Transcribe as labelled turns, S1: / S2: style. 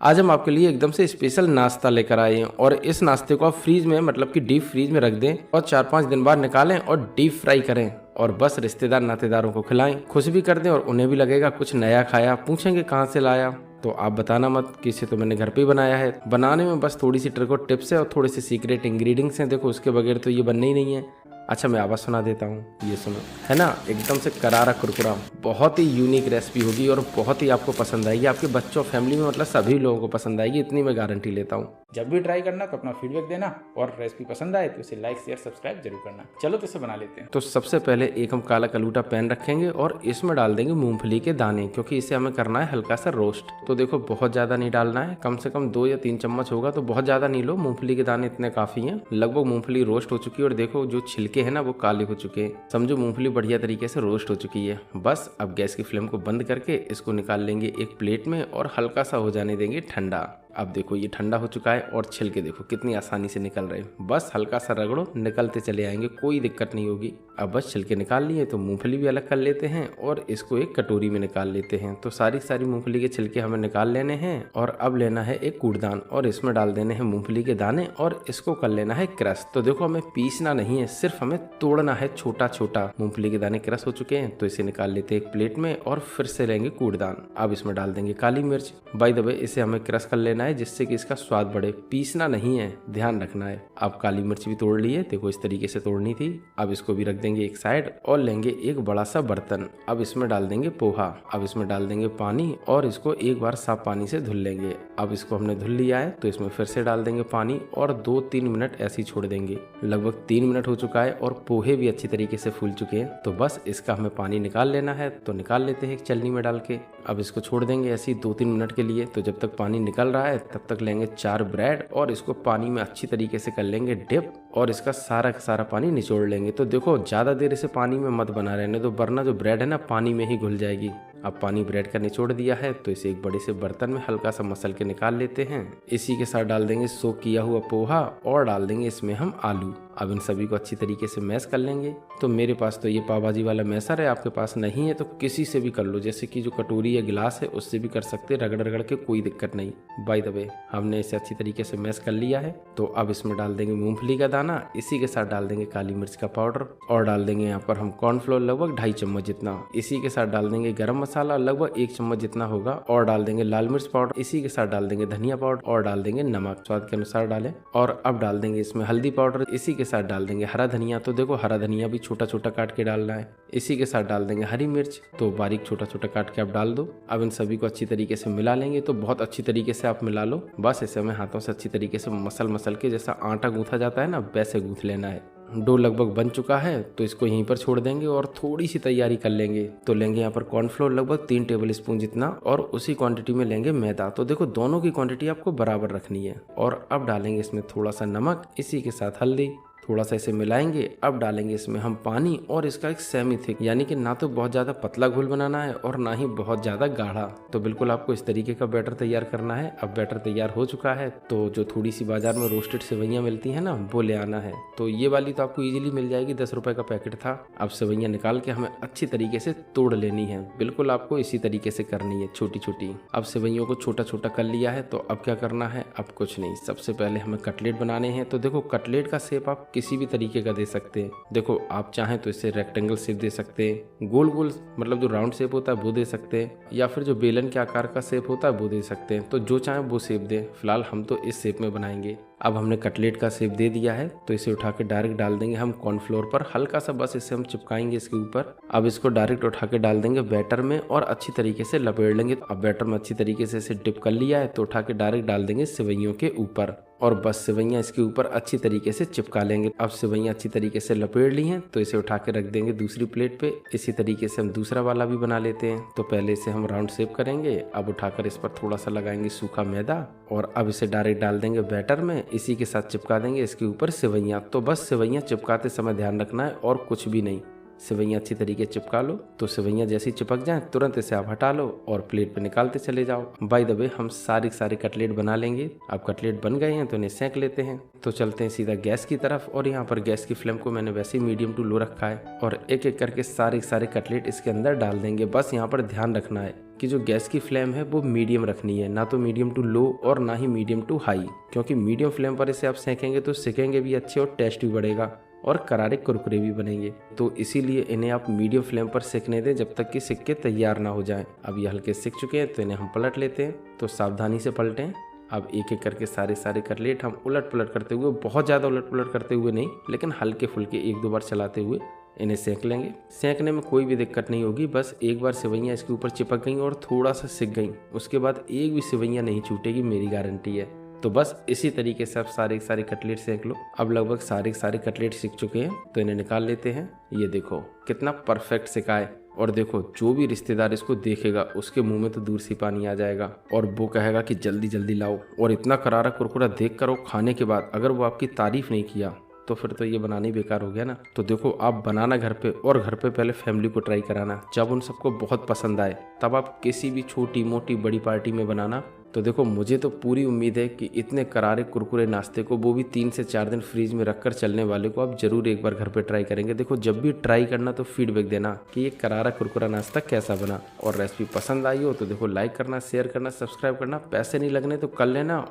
S1: आज हम आपके लिए एकदम से स्पेशल नाश्ता लेकर आए हैं और इस नाश्ते को आप फ्रीज में मतलब कि डीप फ्रीज में रख दें और 4-5 दिन बाद निकालें और डीप फ्राई करें और बस रिश्तेदार नातेदारों को खिलाएं, खुश भी कर दें और उन्हें भी लगेगा कुछ नया खाया। पूछेंगे कहाँ से लाया, तो आप बताना मत कि इसे तो मैंने घर पे ही बनाया है। बनाने में बस थोड़ी सी ट्रिक और टिप्स है और थोड़े से सीक्रेट इंग्रेडिएंट्स हैं। देखो उसके बगैर तो ये बनने ही नहीं है। अच्छा मैं आवाज़ सुना देता हूँ, ये सुनो, है ना एकदम से करारा कुरकुरा। बहुत ही यूनिक रेसिपी होगी और बहुत ही आपको पसंद आएगी, आपके बच्चों फैमिली में मतलब सभी लोगों को पसंद आएगी, इतनी मैं गारंटी लेता हूँ।
S2: जब भी ट्राई करना तो अपना फीडबैक देना और रेसिपी पसंद आए तो इसे लाइक शेयर सब्सक्राइब जरूर करना। चलो तो इसे बना लेते हैं।
S1: तो सबसे पहले एक हम काला कलूटा पैन रखेंगे और इसमें डाल देंगे मूंगफली के दाने, क्योंकि इसे हमें करना है हल्का सा रोस्ट। तो देखो बहुत ज़्यादा नहीं डालना है, कम से कम 2 या 3 चम्मच होगा, तो बहुत ज़्यादा नहीं लो, मूंगफली के दाने इतने काफ़ी हैं। लगभग मूंगफली रोस्ट हो चुकी है और देखो जो छिलके हैं ना वो काले हो चुके हैं, समझो मूंगफली बढ़िया तरीके से रोस्ट हो चुकी है। बस अब गैस की फ्लेम को बंद करके इसको निकाल लेंगे एक प्लेट में और हल्का सा हो जाने देंगे ठंडा। अब देखो ये ठंडा हो चुका है और छिलके देखो कितनी आसानी से निकल रहे हैं। बस हल्का सा रगड़ो, निकलते चले आएंगे, कोई दिक्कत नहीं होगी। अब बस छिलके निकाल लिए तो मूंगफली भी अलग कर लेते हैं और इसको एक कटोरी में निकाल लेते हैं। तो सारी मूंगफली के छिलके हमें निकाल लेने हैं और अब लेना है एक कूड़दान और इसमें डाल देने हैं मूंगफली के दाने और इसको कर लेना है क्रश। तो देखो हमें पीसना नहीं है, सिर्फ हमें तोड़ना है छोटा छोटा। मूंगफली के दाने क्रश हो चुके हैं तो इसे निकाल लेते हैं एक प्लेट में और फिर से लेंगे कूड़दान। अब इसमें डाल देंगे काली मिर्च। बाय द वे इसे हमें क्रश कर लेना है जिससे कि इसका स्वाद बढ़े, पीसना नहीं है, ध्यान रखना है। अब काली मिर्च भी तोड़ ली है, देखो इस तरीके से तोड़नी थी। अब इसको भी रख देंगे एक साइड और लेंगे एक बड़ा सा बर्तन। अब इसमें डाल देंगे पोहा, अब इसमें डाल देंगे पानी और इसको एक बार साफ पानी से धुल लेंगे। अब इसको हमने धुल लिया है तो इसमें फिर से डाल देंगे पानी और 2-3 मिनट ऐसे ही छोड़ देंगे। लगभग 3 मिनट हो चुका है और पोहे भी अच्छी तरीके से फूल चुके हैं, तो बस इसका हमें पानी निकाल लेना है। तो निकाल लेते हैं एक छलनी में डाल के। अब इसको छोड़ देंगे ऐसे ही 2-3 मिनट के लिए। तो जब तक पानी निकल रहा है तब तक लेंगे 4 ब्रेड और इसको पानी में अच्छी तरीके से कर लेंगे डिप और इसका सारा पानी निचोड़ लेंगे। तो देखो ज्यादा देर इसे पानी में मत बना रहने दो, वरना जो ब्रेड है ना पानी में ही घुल जाएगी। अब पानी ब्रेड का निचोड़ दिया है तो इसे एक बड़े से बर्तन में हल्का सा मसल के निकाल लेते हैं। इसी के साथ डाल देंगे सोक किया हुआ पोहा और डाल देंगे इसमें हम आलू। अब इन सभी को अच्छी तरीके से मैश कर लेंगे। तो मेरे पास तो ये पाव भाजी वाला मैशर है, आपके पास नहीं है तो किसी से भी कर लो, जैसे कि जो कटोरी या गिलास है उससे भी कर सकते, रगड़ के, कोई दिक्कत नहीं। बाय द वे हमने इसे अच्छी तरीके से मैश कर लिया है। तो अब इसमें डाल देंगे मूंगफली का दाना, इसी के साथ डाल देंगे काली मिर्च का पाउडर और डाल देंगे यहाँ पर हम कॉर्नफ्लोर लगभग 2.5 चम्मच जितना। इसी के साथ डाल देंगे गरम मसाला लगभग 1 चम्मच जितना होगा और डाल देंगे लाल मिर्च पाउडर। इसी के साथ डाल देंगे धनिया पाउडर और डाल देंगे नमक, स्वाद के अनुसार डालें। और अब डाल देंगे इसमें हल्दी पाउडर। इसी के साथ डाल देंगे हरा धनिया, तो देखो हरा धनिया भी छोटा छोटा काट के डालना है। इसी के साथ डाल देंगे हरी मिर्च, तो बारीक छोटा छोटा काट के आप डाल दो। अब इन सभी को अच्छी तरीके से मिला लेंगे। तो बहुत अच्छी तरीके से आप मिला लो, बस इसे हमें हाथों से अच्छी तरीके से मसल के जैसा आटा गूंथा जाता है ना वैसे गूंथ लेना है। डो लगभग बन चुका है तो इसको यहीं पर छोड़ देंगे और थोड़ी सी तैयारी कर लेंगे। तो लेंगे यहाँ पर कॉर्नफ्लोर लगभग 3 टेबल स्पून जितना और उसी क्वांटिटी में लेंगे मैदा। तो देखो दोनों की क्वांटिटी आपको बराबर रखनी है। और अब डालेंगे इसमें थोड़ा सा नमक, इसी के साथ हल्दी, थोड़ा सा इसे मिलाएंगे। अब डालेंगे इसमें हम पानी और इसका एक सेमी थिक, यानी कि ना तो बहुत ज्यादा पतला घोल बनाना है और ना ही बहुत ज्यादा गाढ़ा। तो बिल्कुल आपको इस तरीके का बैटर तैयार करना है। अब बैटर तैयार हो चुका है तो जो थोड़ी सी बाजार में रोस्टेड सेवइयां मिलती है ना वो ले आना है। तो ये वाली तो आपको इजीली मिल जाएगी, 10 रुपए का पैकेट था। अब सेवइयां निकाल के हमें अच्छी तरीके से तोड़ लेनी है, बिल्कुल आपको इसी तरीके से करनी है छोटी छोटी। अब सेवइयों को छोटा छोटा कर लिया है तो अब क्या करना है, अब कुछ नहीं, सबसे पहले हमें कटलेट बनाने हैं। तो देखो कटलेट का शेप आप किसी भी तरीके का दे सकते हैं। देखो आप चाहें तो इसे रेक्टेंगल शेप दे सकते हैं, गोल मतलब जो राउंड शेप होता है वो दे सकते हैं, या फिर जो बेलन के आकार का शेप होता है वो दे सकते हैं। तो जो चाहे वो शेप दें, फिलहाल हम तो इस शेप में बनाएंगे। अब हमने कटलेट का शेप दे दिया है तो इसे उठा के डायरेक्ट डाल देंगे हम कॉर्नफ्लोर पर, हल्का सा बस इसे हम चिपकाएंगे इसके ऊपर। अब इसको डायरेक्ट उठा के डाल देंगे बैटर में और अच्छी तरीके से लपेट लेंगे। अब बैटर में अच्छी तरीके से इसे डिप कर लिया है तो उठा के डायरेक्ट डाल देंगे सेवइयों के ऊपर और बस सेवइयां इसके ऊपर अच्छी तरीके से चिपका लेंगे। अब सेवइयां अच्छी तरीके से लपेट ली हैं तो इसे उठा के रख देंगे दूसरी प्लेट पे। इसी तरीके से हम दूसरा वाला भी बना लेते हैं। तो पहले इसे हम राउंड शेप करेंगे। अब उठाकर इस पर थोड़ा सा लगाएंगे सूखा मैदा और अब इसे डायरेक्ट डाल देंगे बैटर में। इसी के साथ चिपका देंगे इसके ऊपर सेवइयां। तो बस सेवइयां चिपकाते समय ध्यान रखना है और कुछ भी नहीं। सेवइयाँ अच्छी तरीके चिपका लो। तो सेवइयाँ जैसी चिपक जाएं तुरंत इसे आप हटा लो और प्लेट पे निकालते चले जाओ। बाय द वे हम सारे कटलेट बना लेंगे। अब कटलेट बन गए हैं तो इन्हें सेंक लेते हैं। तो चलते हैं सीधा गैस की तरफ और यहाँ पर गैस की फ्लेम को मैंने वैसे ही मीडियम टू लो रखा है और एक एक करके सारे कटलेट इसके अंदर डाल देंगे। बस यहाँ पर ध्यान रखना है कि जो गैस की फ्लेम है वो मीडियम रखनी है, ना तो मीडियम टू लो और ना ही मीडियम टू हाई, क्योंकि मीडियम फ्लेम पर इसे आप सेकेंगे तो सिकेंगे भी अच्छे और टेस्ट भी बढ़ेगा और करारे कुरकुरे भी बनेंगे। तो इसीलिए इन्हें आप मीडियम फ्लेम पर सेकने दें जब तक कि सिक के तैयार ना हो जाएं। अब ये हल्के सिक चुके हैं तो इन्हें हम पलट लेते हैं। तो सावधानी से पलटें। अब एक एक करके सारे कटलेट हम उलट पुलट करते हुए, बहुत ज़्यादा उलट पुलट करते हुए नहीं, लेकिन हल्के फुल्के एक दो बार चलाते हुए इन्हें सेंक लेंगे। सेंकने में कोई भी दिक्कत नहीं होगी, बस एक बार सेवइयाँ इसके ऊपर चिपक गई और थोड़ा सा सिक गई, उसके बाद एक भी सेवइयाँ नहीं छूटेगी, मेरी गारंटी है। तो बस इसी तरीके से आप सारे कटलेट सेंक लो। अब लगभग सारे कटलेट सिक चुके हैं तो इन्हें निकाल लेते हैं। ये देखो कितना परफेक्ट सिका है और देखो जो भी रिश्तेदार इसको देखेगा उसके मुंह में तो दूर से पानी आ जाएगा और वो कहेगा कि जल्दी जल्दी लाओ। और इतना करारा कुरकुरा देख कर खाने के बाद अगर वो आपकी तारीफ नहीं किया तो फिर तो ये बनाना ही बेकार हो गया ना। तो देखो आप बनाना घर पे और घर पे पहले फैमिली को ट्राई कराना, जब उन सबको बहुत पसंद आए तब आप किसी भी छोटी मोटी बड़ी पार्टी में बनाना। तो देखो मुझे तो पूरी उम्मीद है कि इतने करारे कुरकुरे नाश्ते को, वो भी 3 से 4 दिन फ्रीज में रखकर चलने वाले को, आप जरूर एक बार घर पे ट्राई करेंगे। देखो जब भी ट्राई करना तो फीडबैक देना कि ये करारा कुरकुरा नाश्ता कैसा बना। और रेसिपी पसंद आई हो तो देखो लाइक करना, शेयर करना, सब्सक्राइब करना। पैसे नहीं लगने तो कर लेना।